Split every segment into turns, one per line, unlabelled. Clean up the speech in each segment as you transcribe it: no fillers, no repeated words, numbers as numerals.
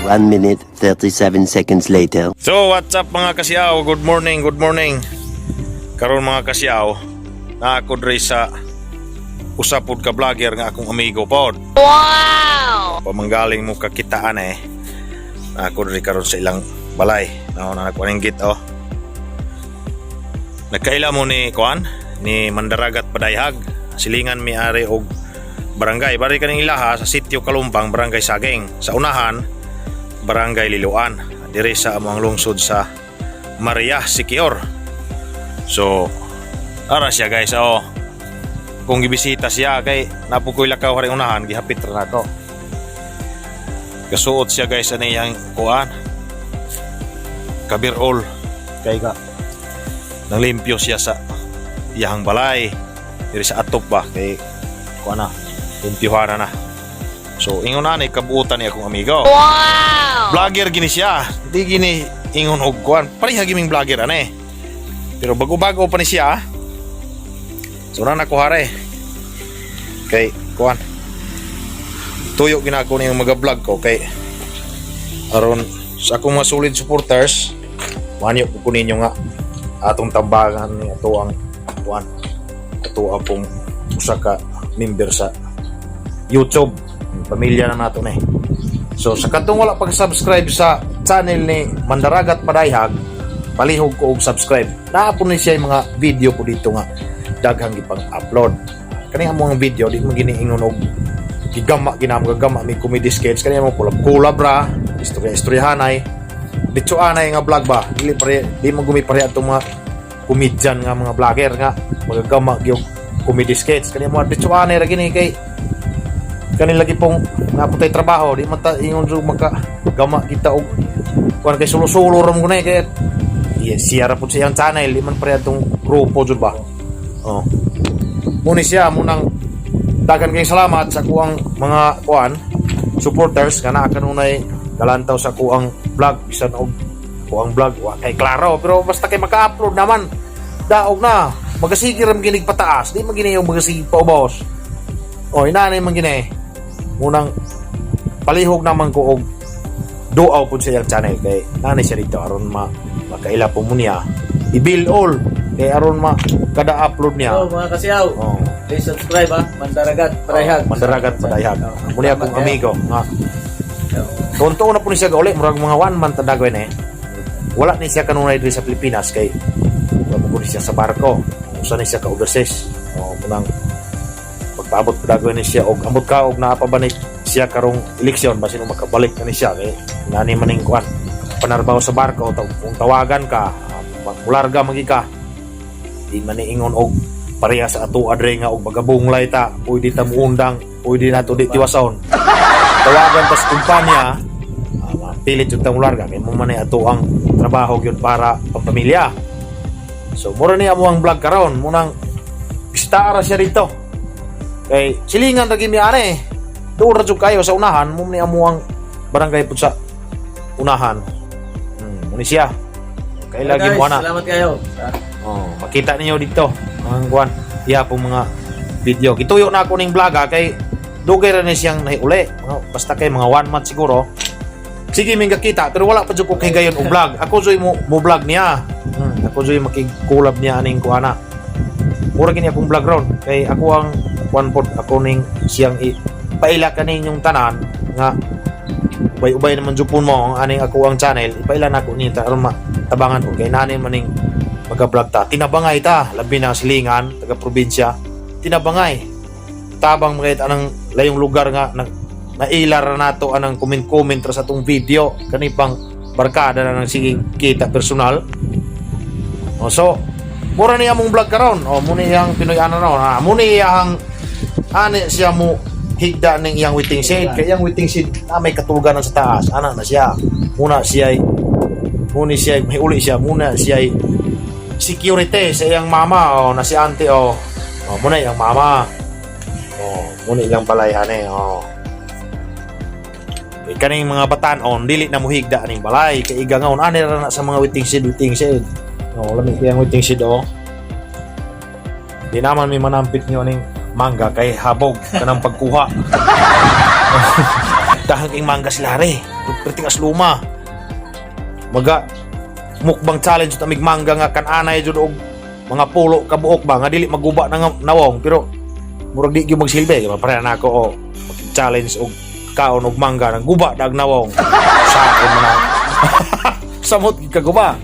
1 minute, 37 seconds later.
So what's up mga kasyaw? Good morning, good morning. Karon mga kasyaw, na ako dre sa usapod ka vlogger nga akong amigo pod. Wow! Pamanggaling mo kakitaan na ako dre karon sa ilang balay. Na nagpaningit Nagkaila mo ni Kuan, ni Mandaragat Padayhag, silingan mi-ari og barangay. Bari kaning ilaha sa sitio Kalumpang, barangay Saging. Sa unahan, barangay Liloan. Dire sa among lungsod sa Maria Siquijor. So, ara siya guys, kung gibisita siya kay napukoy lakaw hari unahan, gihapit ra nako. Gasuot siya guys ani yang kuan. Kabirol kay ka nang limpyo siya sa iyang balay. Diri sa atop ba kay kuan na limpyohan na. So ingon ani kabuutan ni akong amigo. Wow! Vlogger gini siya. Di gini ingon og kuan. Pareha giming vlogger ani. Pero bago-bago pa ni siya. So na nakuhare. Kay kuan. Tuyo ginako ni mga-vlog ko kay aron sa akong mga solid supporters, manyo ko ninyo nga atong tambagan ni ato ang kuan. Ato akong usa ka member sa YouTube. Pamilya na nato ni. So sa katong wala pag-subscribe sa channel ni Mandaragat Padayhag, palihog ko og subscribe. Naapon ni siya yung mga video ko dito nga daghang ipang-upload. Kani ang mga video di mo giniingon og gigama mi comedy sketch kani mo kulab ra, istorya-istoryahanay. Dito anay nga vlog ba? Di mo gumipare atong mga komedyan nga mga vlogger nga magagama gyud comedy sketch. Kani mo dito anay ra gini kay kani lagi pong naputay trabaho di mata ingon ro magagama kita og kuan kay sulo-sulo ram gunay kay siya ra pud siyang channel di man pare atong grupo jud ba. Muni siya munang dagan kay salamat sa kuang mga kuan supporters nga naa kanunay galantaw sa kuang vlog bisan og kuang vlog wa kay klaro pero basta kay maka-upload naman daog na magasige ram ginig pataas di magini yung magasige pa boss. Inanay man gini munang palihog naman ko og duaw pud sa iyang channel kay nanay siya dito aron makaila po mo niya i-bill all kay aron kada upload niya.
So mga kasyaw, please subscribe Mandaragat Padayhag.
Mandaragat Padayhag. Muli akong amigo nga. Tunto na po ni siya gauli murag mga 1 month na dagway wala ni siya kanunay diri sa Pilipinas kay wala po ni siya sa barko. Usa ni siya ka overseas. Munang pagpaabot pa dagway ni siya og ambot ka og naapabanik siya karong eleksyon basin makabalik na ni siya kay nani maning kuan panarbaho sa barko kung tawagan ka mularga magi ka di man ingon og pareha sa ato adre nga og bagabunglay ta pwede ta muundang pwede nato di tiwason tawagan tas kumpanya pilit jud ta mularga kay mo man ato ang trabaho gyud para pamilya. So mura ni amo ang vlog karon munang pistara siya dito kay silingan ra gimi ani duura jud kayo sa unahan mo ni amo ang barangay pud sa unahan. Muni siya kay lagi mo ana.
Salamat kayo.
Makita ninyo dito ang kuan iya pong mga video. Gituyo na ako ning vlog kay dugay ra ni siyang nahiuli. Basta kay mga 1 month siguro. Sige ming kakita pero wala pa jud ko kay gayon og vlog. Ako joy mo vlog niya. Ako joy makig-collab niya aning kuana. Mura gini akong vlog ron kay ako ang one pod ako ning siyang ipaila kaninyong tanan nga ubay naman jupon mo ang aning ako ang channel ipaila na ko ni aron matabangan ko kay nanay maning mag-vlog ta tinabangay ta labi na silingan taga probinsya tinabangay tabang mga anang layong lugar nga nailar nato anang comment sa atong video kani pang barkada na nang sige kita personal. So mura niya mong vlog karon muni yang Pinoy ano ron muni yang ani siya mo higda ning iyang waiting shed kay iyang waiting shed na may katulganan sa taas ana na siya muna siya muni siya may uli siya muna siya security sa iyang mama na si auntie muna iyang mama muna ilang balay ani kaning mga batan dili na muhigda aning balay kay igangaon ani ra na sa mga waiting shed lami iyang waiting shed di naman may manampit niyo ning mangga kay habog kanang pagkuha dahang ing mangga sila re pertingas luma. Maga mukbang challenge ta migmangga nga kananay jud og mga pulo ka buok ba nga dili maguba na nga nawong pero murag di gyud magsilbi kay mapare na ako o challenge og kaon og mangga nang guba dag nawong. Sa man na. Samot gid ka guba.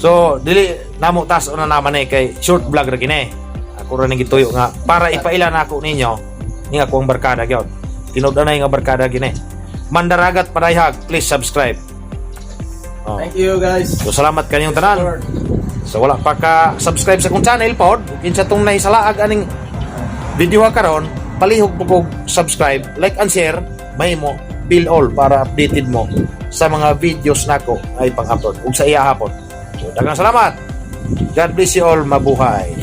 So dili namo tas na naman kay short vlog ra gini. Ako ra ning gituyo nga para ipaila na ako ninyo ning akong barkada gyud. Tinud-anay nga barkada gini. Mandaragat Parayhag, please subscribe. Oh.
Thank you guys.
So salamat kanyang tanan. So wala pa ka subscribe sa akong channel pod, kinsa tong nahisalaag aning video karon, palihog po kog subscribe, like and share, mahimo bill all para updated mo sa mga videos nako ay pang-upload ug sa iya hapon. So daghang salamat. God bless you all, mabuhay.